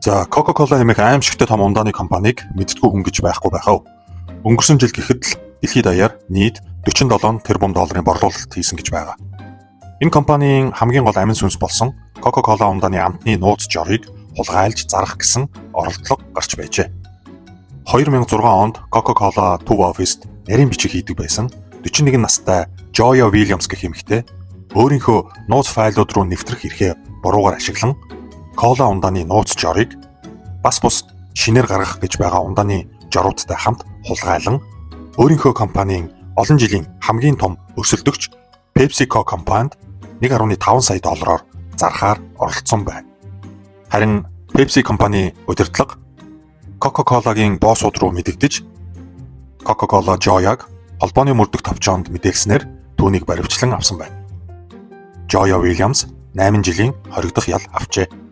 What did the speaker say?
За Coca-Cola хэмээх аимшигтай том ундааны компанийг мэддэггүй хүн гэж байхгүй байхав. Өнгөрсөн жил гэхэд л дэлхийд даяар нийт 47 тэрбум долларын борлуулалт хийсэн гэж байгаа. Энэ компанийн хамгийн гол амин сүнс болсон Coca-Cola ундааны амтны нууц жорыг хулгайлж зарах гэсэн оролдлого гарч байжээ. 2006 онд Coca-Cola төв оффист нарийн бичиг хийдэг байсан 41 настай Joya Williams гэх эмэгтэй өөрийнхөө нууц файлууд руу нэвтрэх эрхээ буруугаар ашиглан кола ундааны нууц жорыг бас бус шинээр гаргах гэж байгаа ундааны жоруудтай хамт хулгайлан өөрийнхөө компанийн олон жилийн хамгийн том өрсөлдөгч PepsiCo компанид 1.5 сая доллараар зархаар оролцсон байна. Харин Pepsi компани удирдлага Coca-Cola-гийн боссууд руу мэдэгдэж Coca-Cola Joya-г холбооны мөрдөх товчоонд мэдээлснээр түүнийг баривчлан авсан байна. Joya Williams 8 жилийн хоригдох ял авчээ.